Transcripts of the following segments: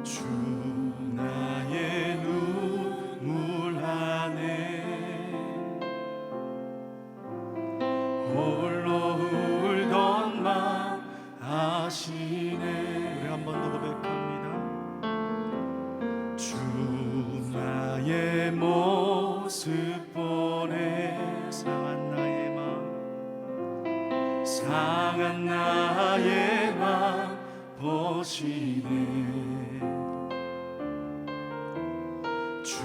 주 나의 눈물 안에 홀로 울던 맘 아시네. 우리 한 번 더 고백합니다. 주 나의 모습 보내 상한 나의 맘 보시네. 주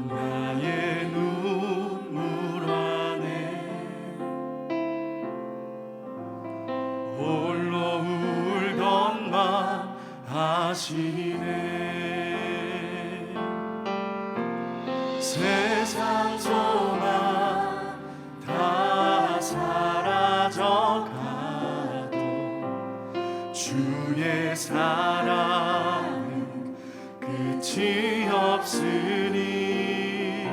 나의 눈물 안에 홀로 울던 맘 아시네. 세상 소망 다 사라져가도 주의 사랑은 끝이 없으니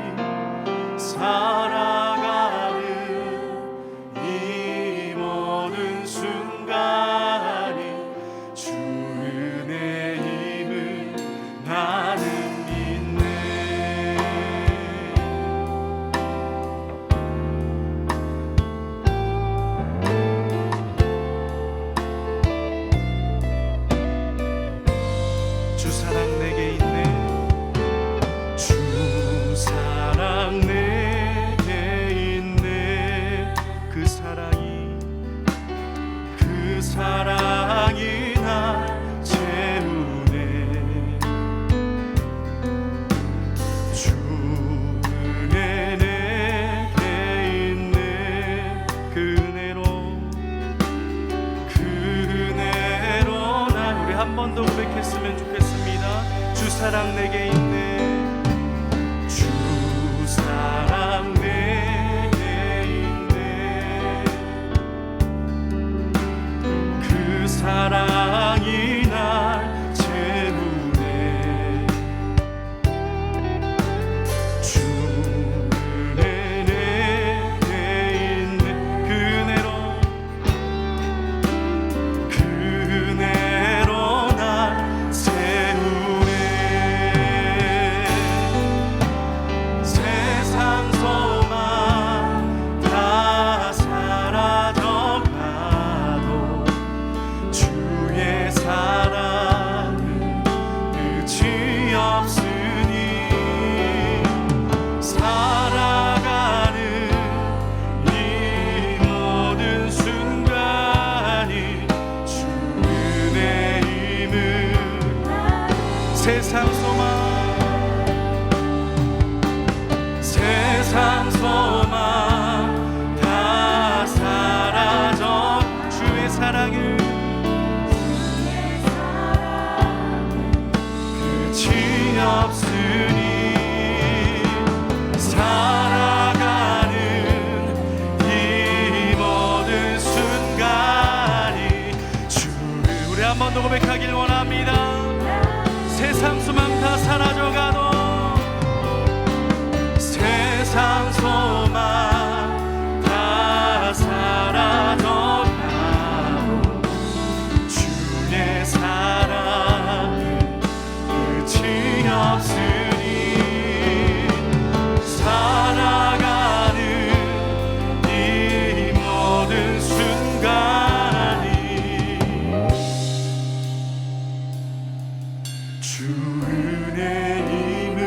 살아가는 이 모든 순간이 주 은혜임을 나는 사랑이 날 채우네. 주 은혜 내게 있네. 그 은혜로 날. 우리 한 번 더 고백했으면 좋겠습니다. 주 사랑 내게 있네. 주 사랑 사랑이 날 채우네. 주 은혜 내게 있네. 그 은혜로 날 세우네. 세상 소망 다 사라져가도 주의 사랑은 끝이 없으니 살아가는 이 모든 순간이 주 은혜임을. 세상 소망 다 사라져 주의 사랑을 끝이 없으니 살아가는 이 모든 순간이 주. 우리 한 번 더 고백하길 원합니다. 세상 소망 다 사라져가도 세상 소망 다 사라져가도 주의 사랑은 끝이 없으니 살아가는 이 모든 순간이 주 은혜임을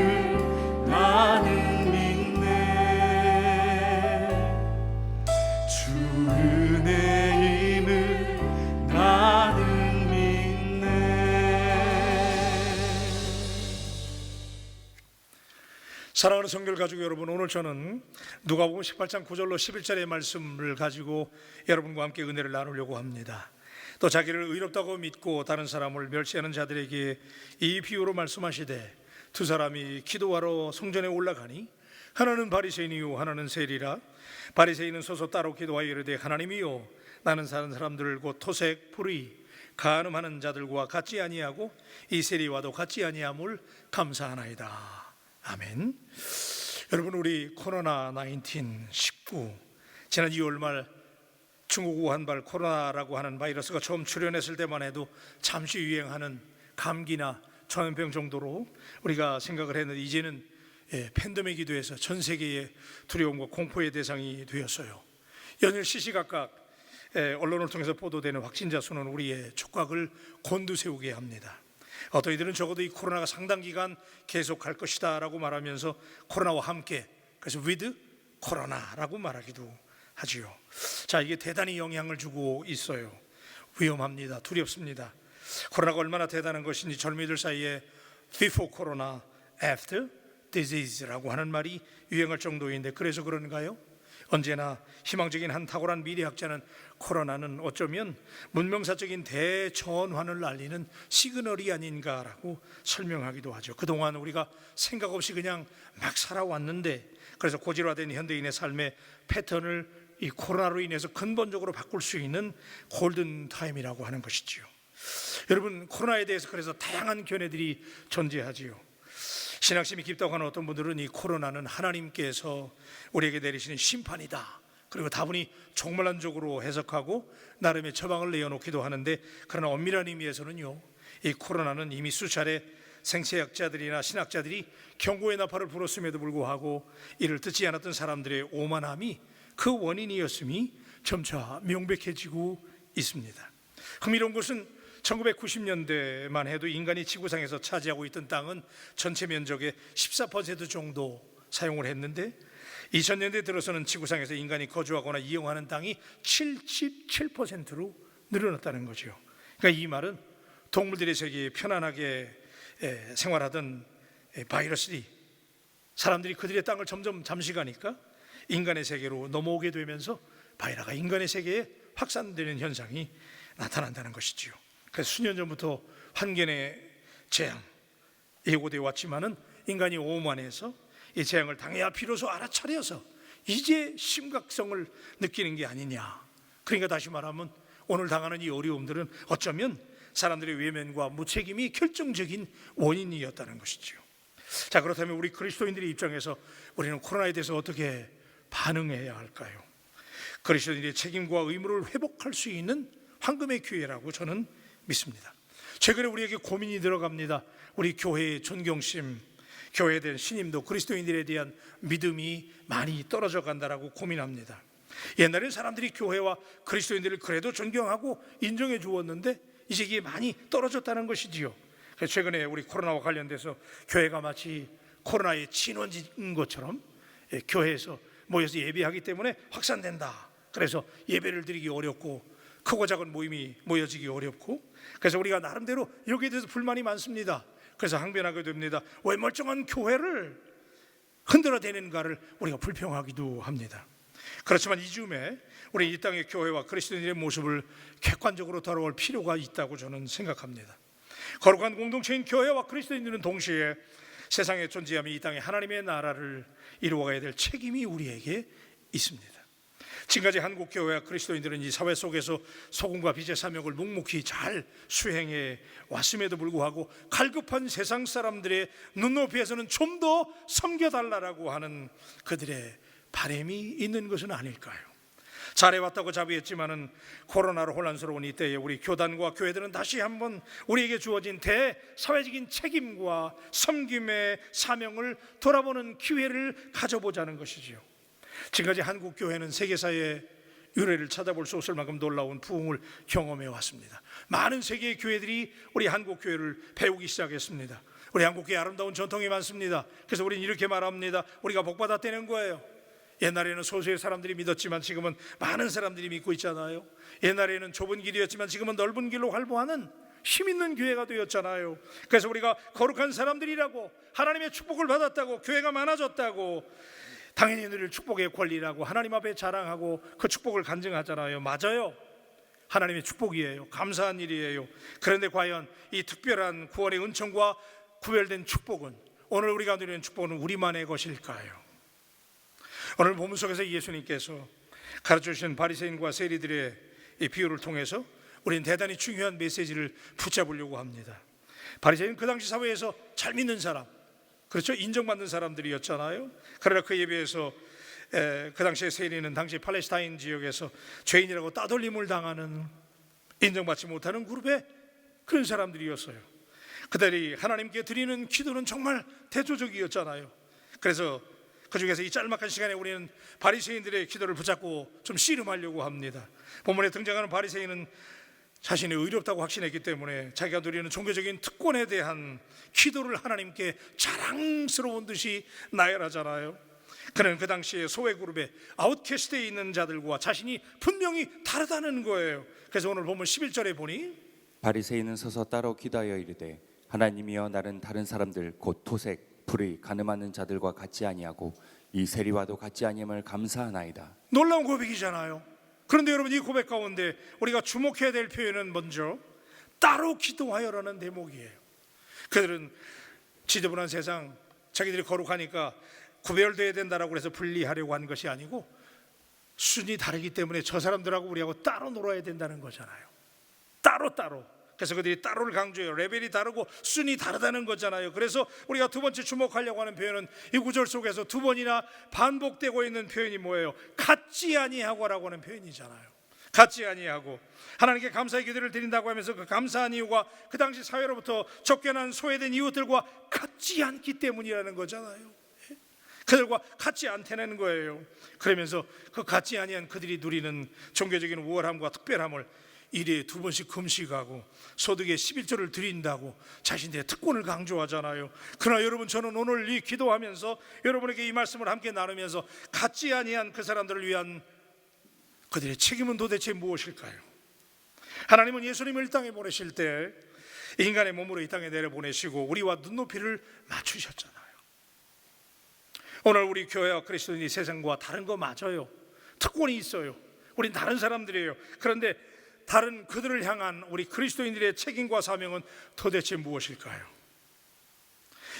나는 믿네. 주 은혜임을 나는 믿네. 사랑하는 성결 가족 여러분, 오늘 저는 누가복음 18장 9절로 11절의 말씀을 가지고 여러분과 함께 은혜를 나누려고 합니다. 또 자기를 의롭다고 믿고 다른 사람을 멸시하는 자들에게 이 비유로 말씀하시되, 두 사람이 기도하러 성전에 올라가니 하나는 바리새인이요 하나는 세리라. 바리새인은 서서 따로 기도하여 이르되, 하나님이요 나는 다른 사람들을 곧 토색, 불의, 간음하는 자들과 같지 아니하고 이 세리와도 같지 아니함을 감사하나이다. 아멘. 여러분, 우리 코로나19 19 지난 2월 말 중국 우한발 코로나라고 하는 바이러스가 처음 출현했을 때만 해도 잠시 유행하는 감기나 전염병 정도로 우리가 생각을 했는데, 이제는 팬데믹이 돼서 전 세계의 두려움과 공포의 대상이 되었어요. 연일 시시각각 언론을 통해서 보도되는 확진자 수는 우리의 촉각을 곤두세우게 합니다. 어떤 이들은 적어도 이 코로나가 상당 기간 계속할 것이다 라고 말하면서 코로나와 함께, 그래서 with 코로나라고 말하기도 하지요. 자, 이게 대단히 영향을 주고 있어요. 위험합니다. 두렵습니다. 코로나가 얼마나 대단한 것인지 젊은이들 사이에 before corona, after disease라고 하는 말이 유행할 정도인데, 그래서 그런가요? 언제나 희망적인 한 탁월한 미래학자는 코로나는 어쩌면 문명사적인 대전환을 알리는 시그널이 아닌가라고 설명하기도 하죠. 그동안 우리가 생각 없이 그냥 막 살아왔는데, 그래서 고질화된 현대인의 삶의 패턴을 이 코로나로 인해서 근본적으로 바꿀 수 있는 골든타임이라고 하는 것이지요. 여러분, 코로나에 대해서 그래서 다양한 견해들이 존재하지요. 신앙심이 깊다고 하는 어떤 분들은 이 코로나는 하나님께서 우리에게 내리시는 심판이다, 그리고 다분히 종말론적으로 해석하고 나름의 처방을 내어놓기도 하는데, 그러나 엄밀한 의미에서는요, 이 코로나는 이미 수차례 생체학자들이나 신학자들이 경고의 나팔을 불었음에도 불구하고 이를 듣지 않았던 사람들의 오만함이 그 원인이었음이 점차 명백해지고 있습니다. 흥미로운 것은 1990년대만 해도 인간이 지구상에서 차지하고 있던 땅은 전체 면적의 14% 정도 사용을 했는데, 2000년대 들어서는 지구상에서 인간이 거주하거나 이용하는 땅이 77%로 늘어났다는 거죠. 그러니까 이 말은 동물들의 세계에 편안하게 생활하던 바이러스들이, 사람들이 그들의 땅을 점점 잠식하니까 인간의 세계로 넘어오게 되면서 바이러스가 인간의 세계에 확산되는 현상이 나타난다는 것이지요. 그래서 수년 전부터 환경의 재앙 예고되어 왔지만은 인간이 오만해서 이 재앙을 당해야 비로소 알아차려서 이제 심각성을 느끼는 게 아니냐. 그러니까 다시 말하면 오늘 당하는 이 어려움들은 어쩌면 사람들의 외면과 무책임이 결정적인 원인이었다는 것이죠. 자, 그렇다면 우리 그리스도인들의 입장에서 우리는 코로나에 대해서 어떻게 반응해야 할까요? 그리스도인들의 책임과 의무를 회복할 수 있는 황금의 기회라고 저는 믿습니다. 최근에 우리에게 고민이 들어갑니다. 우리 교회의 존경심, 교회에 대한 신임도, 그리스도인들에 대한 믿음이 많이 떨어져 간다라고 고민합니다. 옛날에는 사람들이 교회와 그리스도인들을 그래도 존경하고 인정해 주었는데 이제 이게 많이 떨어졌다는 것이지요. 그래서 최근에 우리 코로나와 관련돼서 교회가 마치 코로나의 진원지인 것처럼 교회에서 모여서 예배하기 때문에 확산된다. 그래서 예배를 드리기 어렵고 크고 작은 모임이 모여지기 어렵고, 그래서 우리가 나름대로 여기에 대해서 불만이 많습니다. 그래서 항변하게 됩니다. 왜 멀쩡한 교회를 흔들어대는가를 우리가 불평하기도 합니다. 그렇지만 이 즈음에 우리 이 땅의 교회와 그리스도인의 모습을 객관적으로 다뤄볼 필요가 있다고 저는 생각합니다. 거룩한 공동체인 교회와 그리스도인들은 동시에 세상에 존재하며 이 땅에 하나님의 나라를 이루어가야 될 책임이 우리에게 있습니다. 지금까지 한국교회와 그리스도인들은 이 사회 속에서 소금과 빛의 사명을 묵묵히 잘 수행해 왔음에도 불구하고 갈급한 세상 사람들의 눈높이에서는 좀 더 섬겨달라고 하는 그들의 바람이 있는 것은 아닐까요? 잘해왔다고 자부했지만은 코로나로 혼란스러운 이때에 우리 교단과 교회들은 다시 한번 우리에게 주어진 대사회적인 책임과 섬김의 사명을 돌아보는 기회를 가져보자는 것이지요. 지금까지 한국 교회는 세계사의 유래를 찾아볼 수 없을 만큼 놀라운 부흥을 경험해 왔습니다. 많은 세계의 교회들이 우리 한국 교회를 배우기 시작했습니다. 우리 한국 교회 아름다운 전통이 많습니다. 그래서 우리는 이렇게 말합니다. 우리가 복받았다는 거예요. 옛날에는 소수의 사람들이 믿었지만 지금은 많은 사람들이 믿고 있잖아요. 옛날에는 좁은 길이었지만 지금은 넓은 길로 활보하는 힘 있는 교회가 되었잖아요. 그래서 우리가 거룩한 사람들이라고, 하나님의 축복을 받았다고, 교회가 많아졌다고, 당연히 누릴 축복의 권리라고 하나님 앞에 자랑하고 그 축복을 간증하잖아요. 맞아요. 하나님의 축복이에요. 감사한 일이에요. 그런데 과연 이 특별한 구원의 은총과 구별된 축복은, 오늘 우리가 누리는 축복은 우리만의 것일까요? 오늘 본문 속에서 예수님께서 가르쳐주신 바리새인과 세리들의 이 비유를 통해서 우리는 대단히 중요한 메시지를 붙잡으려고 합니다. 바리새인은 그 당시 사회에서 잘 믿는 사람, 그렇죠? 인정받는 사람들이었잖아요. 그러나 그에 비해서 그 당시에 세리는 당시 팔레스타인 지역에서 죄인이라고 따돌림을 당하는, 인정받지 못하는 그룹의 그런 사람들이었어요. 그들이 하나님께 드리는 기도는 정말 대조적이었잖아요. 그래서 그 중에서 이 짤막한 시간에 우리는 바리새인들의 기도를 붙잡고 좀 씨름하려고 합니다. 본문에 등장하는 바리새인은 자신이 의롭다고 확신했기 때문에 자기가 누리는 종교적인 특권에 대한 기도를 하나님께 자랑스러운 듯이 나열하잖아요. 그는 그 당시에 소외그룹에 아웃캐스트에 있는 자들과 자신이 분명히 다르다는 거예요. 그래서 오늘 본문 11절에 보니 바리새인은 서서 따로 기도하여 이르되 하나님이여 나는 다른 사람들 곧 토색, 불의, 가늠하는 자들과 같지 아니하고 이 세리와도 같지 아니함을 감사하나이다. 놀라운 고백이잖아요. 그런데 여러분, 이 고백 가운데 우리가 주목해야 될 표현은 먼저 따로 기도하여라는 대목이에요. 그들은 지저분한 세상, 자기들이 거룩하니까 구별되어야 된다라고 해서 분리하려고 한 것이 아니고 순이 다르기 때문에 저 사람들하고 우리하고 따로 놀아야 된다는 거잖아요. 따로. 그래서 그들이 따로를 강조해요. 레벨이 다르고 순이 다르다는 거잖아요. 그래서 우리가 두 번째 주목하려고 하는 표현은 이 구절 속에서 두 번이나 반복되고 있는 표현이 뭐예요? 같지 아니하고라고 하는 표현이잖아요. 같지 아니하고, 하나님께 감사의 기도를 드린다고 하면서 그 감사한 이유가 그 당시 사회로부터 쫓겨난 소외된 이웃들과 같지 않기 때문이라는 거잖아요. 그들과 같지 않다는 거예요. 그러면서 그 같지 아니한 그들이 누리는 종교적인 우월함과 특별함을 일에 두 번씩 금식하고 소득의 11조를 드린다고 자신들의 특권을 강조하잖아요. 그러나 여러분, 저는 오늘 이 기도하면서 여러분에게 이 말씀을 함께 나누면서 같지 아니한 그 사람들을 위한 그들의 책임은 도대체 무엇일까요? 하나님은 예수님을 이 땅에 보내실 때 인간의 몸으로 이 땅에 내려보내시고 우리와 눈높이를 맞추셨잖아요. 오늘 우리 교회와 그리스도인이 세상과 다른 거 맞아요. 특권이 있어요. 우린 다른 사람들이에요. 그런데 다른 그들을 향한 우리 그리스도인들의 책임과 사명은 도대체 무엇일까요?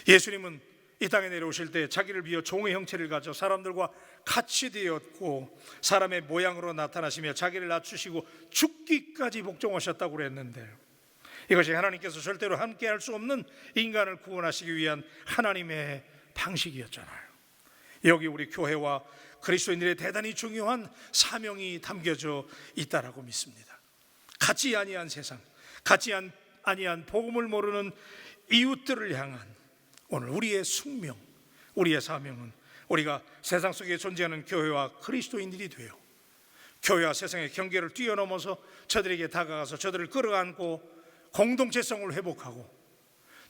예수님은 이 땅에 내려오실 때 자기를 비어 종의 형체를 가져 사람들과 같이 되었고 사람의 모양으로 나타나시며 자기를 낮추시고 죽기까지 복종하셨다고 그랬는데, 이것이 하나님께서 절대로 함께할 수 없는 인간을 구원하시기 위한 하나님의 방식이었잖아요. 여기 우리 교회와 그리스도인들의 대단히 중요한 사명이 담겨져 있다라고 믿습니다. 같지 아니한 세상, 같지 아니한 복음을 모르는 이웃들을 향한 오늘 우리의 숙명, 우리의 사명은 우리가 세상 속에 존재하는 교회와 그리스도인들이 돼요. 교회와 세상의 경계를 뛰어넘어서 저들에게 다가가서 저들을 끌어안고 공동체성을 회복하고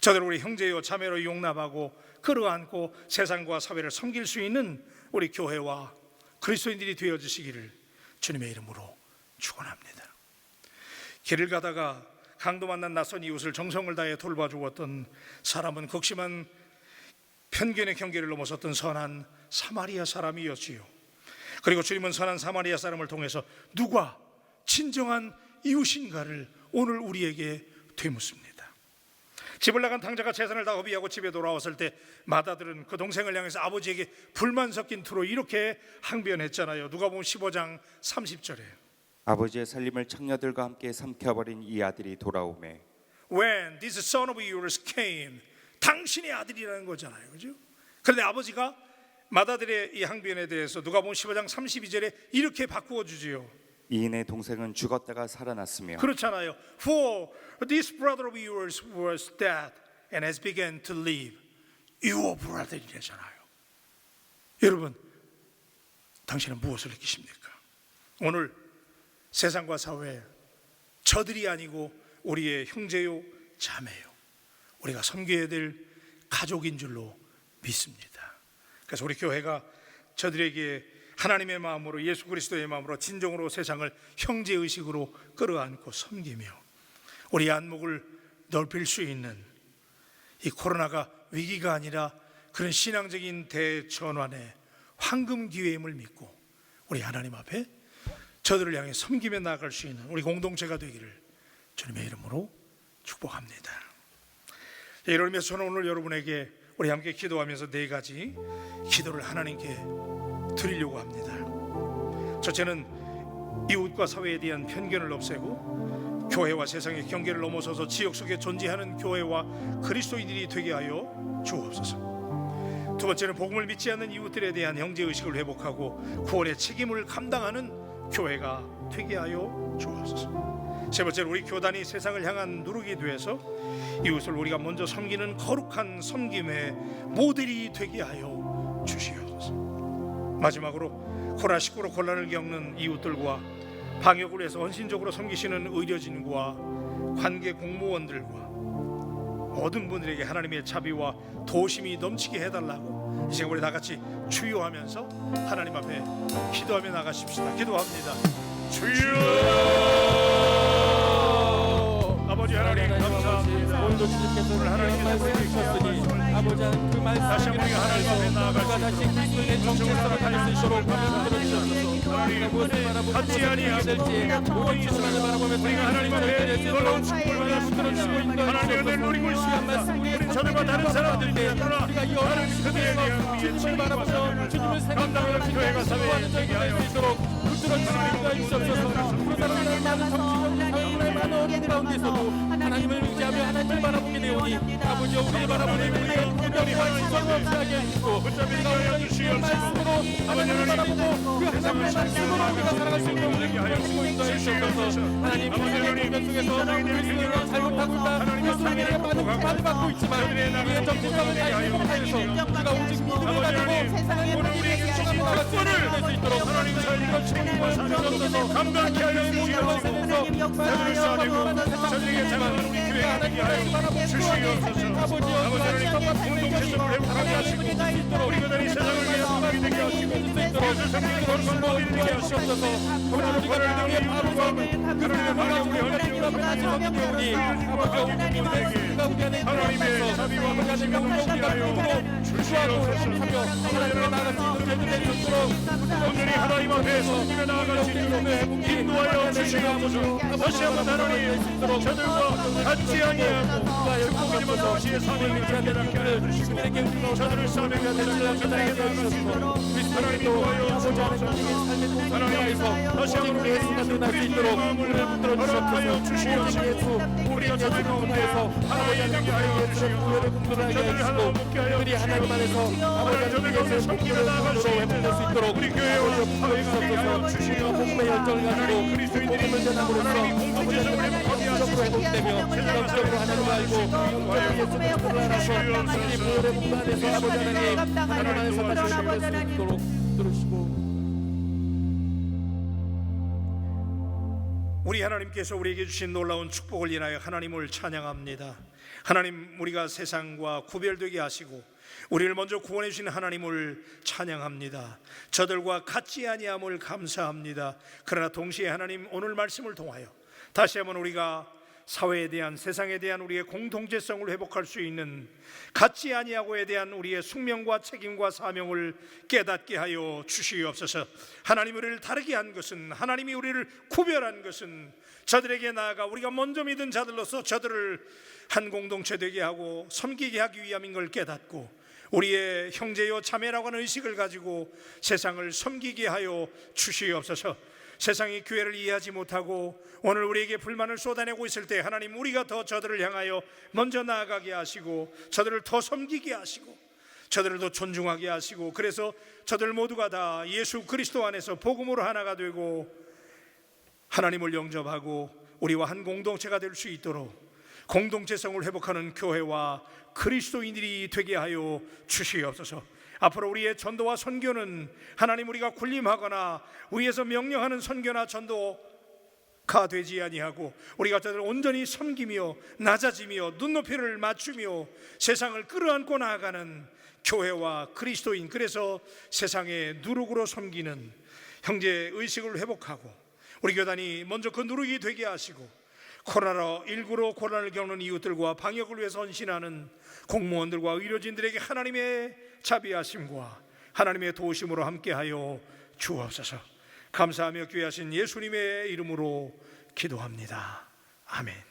저들을 우리 형제요 자매로 용납하고 끌어안고 세상과 사회를 섬길 수 있는 우리 교회와 그리스도인들이 되어주시기를 주님의 이름으로 축원합니다. 길을 가다가 강도 만난 낯선 이웃을 정성을 다해 돌봐주었던 사람은 극심한 편견의 경계를 넘어섰던 선한 사마리아 사람이었지요. 그리고 주님은 선한 사마리아 사람을 통해서 누가 진정한 이웃인가를 오늘 우리에게 되묻습니다. 집을 나간 당자가 재산을 다 허비하고 집에 돌아왔을 때 맏아들은 그 동생을 향해서 아버지에게 불만 섞인 투로 이렇게 항변했잖아요. 누가복음 15장 30절에 아버지의 살림을 창녀들과 함께 삼켜버린 이 아들이 돌아오매 When this son of yours came, 당신의 아들이라는 거잖아요, 그죠? 그런데 아버지가 맏아들의 이 항변에 대해서 누가복음 15장 32절에 이렇게 바꾸어 주지요. 이인의 동생은 죽었다가 살아났으며 그렇잖아요. For this brother of yours was dead and has begun to live. Your brother이잖아요. 여러분, 당신은 무엇을 느끼십니까? 오늘 세상과 사회, 저들이 아니고 우리의 형제요 자매요, 우리가 섬겨야 될 가족인 줄로 믿습니다. 그래서 우리 교회가 저들에게 하나님의 마음으로, 예수 그리스도의 마음으로 진정으로 세상을 형제의식으로 끌어안고 섬기며 우리 안목을 넓힐 수 있는, 이 코로나가 위기가 아니라 그런 신앙적인 대전환의 황금 기회임을 믿고 우리 하나님 앞에 저들을 향해 섬기며 나아갈 수 있는 우리 공동체가 되기를 주님의 이름으로 축복합니다. 이를 위해서 저는 오늘 여러분에게 우리 함께 기도하면서 네 가지 기도를 하나님께 드리려고 합니다. 첫째는 이웃과 사회에 대한 편견을 없애고 교회와 세상의 경계를 넘어서서 지역 속에 존재하는 교회와 그리스도인들이 되게 하여 주옵소서. 두 번째는 복음을 믿지 않는 이웃들에 대한 형제의식을 회복하고 구원의 책임을 감당하는 교회가 되게 하여 주옵소서. 세 번째로 우리 교단이 세상을 향한 누룩이 되어서 이웃을 우리가 먼저 섬기는 거룩한 섬김의 모델이 되게 하여 주시옵소서. 마지막으로 코로나19로 곤란을 겪는 이웃들과 방역을 위해서 헌신적으로 섬기시는 의료진과 관계 공무원들과 모든 분들에게 하나님의 자비와 도심이 넘치게 해달라고 이 시간 우리 다 같이 주요하면서 하나님 앞에 기도하며 나가십시다. 기도합니다. 주여, 아버지 하나님 감사합니다. 오늘도 주님께서 오늘 하나님께서 우리에게 주셨으니 아버지 하나님 그 말씀 다시 한번 우리가 하나님 앞에 나아갈 수 다시 있도록 그리스도의 정체성을 가질 수 있도록 만들어주셨소서. 우리가 무엇을 바라보고 같지 아니하고 될지 모든 것을 바라보며 우리가 하나님 앞에 놀라운 축복을 붙들어주시고 하나님의 은혜를 누리고 있습니다. 우리 저들과 다른 사람들입니다. 그러나 우리가 이 어려운 그들에 대한 우리의 주님을 바라보며 주님을 생각하며 교회가 사회에 되게 하여 수 있도록 붙들어주시고 주옵소서. 그러나 나는 정치적인 많은 어려운 가운데서도 하나님을 의지하며 하나님을 바라보게 되오니 아버지여 우리를 바라보니 우리의 분명과 지성을 없게 해주시고 우리가 온전히 말씀으로 하나님을 바라보고 그 하나님의 말씀으로 우리가 살아갈 수 있도록 하나님 인도해 주옵소서. 하나님 우리의 공간 속에서 그리스도인과 잘못하고 있다. 그리스도인에게 많은 비판을 받고 있지만 우리의 정체성을 잘 회복하여서 우리가 오직 믿음을 가지고 하나님의 주시는 나갈 수 있도록 하나님 이런 주님과 주옵소서. 감당케 하여 주시옵소서. 저들을 싸내고 저들에게 장하는 우리 교회가 되게 하여 주시옵소서. 아버지 하나님 공동체성을 회복하게 하시고 우리 교단이 세상을 위해서 하게 되게 하시고 그것을 섬기는 거룩한 모델이 되게 하시옵소서. 오늘 우리가 하나님의 바로과 하나님의 방향으로 열리고 하나님의 하나님의 자비와 하나님의 운동이 하여 주시옵소서. 하나님의 나갈 수 있도록 해주실 수 있도록 오늘이 하나님 앞에 섬기며 나아갈 수 있도록 인도하여 주시옵소서. 다시 한번 하나님 저들과 같지 아니하고 축복하지만 동시에 사명을 깨닫게 하여 주시고 저들을 사명을 깨닫게 저들에게 나아갈 수 있도록 하나님 인도하여 주시옵소서. 하나님 다시 한번 우리 예수가 날 수 있도록 우리를 붙들어 주시옵소서. 우리가 저들 가운데에서 하나님 되게 하여 주시옵소서. 저들을 하나 먹게 하여 우리 하나님 안에서 아버지 저들 가운데 섬기며 나아갈 수 회복될 수 있도록 우리 교회와 주시옵소서. 복음의 열정을 가지고 복음을 전함으로써 아버지 하나님 영적으로 회복되며 영적으로 하나님을 알고 영적으로 예수님을 알아서 하나님 보혈의 공부 안에서 아버지 하나님 안에서 같이 회복될 수 있도록 들으시고 우리 하나님께서 우리에게 주신 놀라운 축복을 인하여 하나님을 찬양합니다. 하나님 우리가 세상과 구별되게 하시고 우리를 먼저 구원해 주신 하나님을 찬양합니다. 저들과 같지 아니함을 감사합니다. 그러나 동시에 하나님 오늘 말씀을 통하여 다시 한번 우리가 사회에 대한 세상에 대한 우리의 공동체성을 회복할 수 있는 같지 아니하고에 대한 우리의 숙명과 책임과 사명을 깨닫게 하여 주시옵소서. 하나님 우리를 다르게 한 것은 하나님이 우리를 구별한 것은 저들에게 나아가 우리가 먼저 믿은 자들로서 저들을 한 공동체 되게 하고 섬기게 하기 위함인 걸 깨닫고 우리의 형제요 자매라고 하는 의식을 가지고 세상을 섬기게 하여 주시옵소서. 세상이 교회를 이해하지 못하고 오늘 우리에게 불만을 쏟아내고 있을 때 하나님 우리가 더 저들을 향하여 먼저 나아가게 하시고 저들을 더 섬기게 하시고 저들을 더 존중하게 하시고 그래서 저들 모두가 다 예수 그리스도 안에서 복음으로 하나가 되고 하나님을 영접하고 우리와 한 공동체가 될 수 있도록 공동체성을 회복하는 교회와 그리스도인들이 되게 하여 주시옵소서. 앞으로 우리의 전도와 선교는 하나님 우리가 군림하거나 위에서 명령하는 선교나 전도가 되지 아니하고 우리가 저들을 온전히 섬기며 낮아지며 눈높이를 맞추며 세상을 끌어안고 나아가는 교회와 그리스도인, 그래서 세상의 누룩으로 섬기는 형제 의식을 회복하고 우리 교단이 먼저 그 누룩이 되게 하시고 코로나19로 고난을 겪는 이웃들과 방역을 위해서 헌신하는 공무원들과 의료진들에게 하나님의 자비하심과 하나님의 도우심으로 함께하여 주옵소서. 감사하며 귀하신 예수님의 이름으로 기도합니다. 아멘.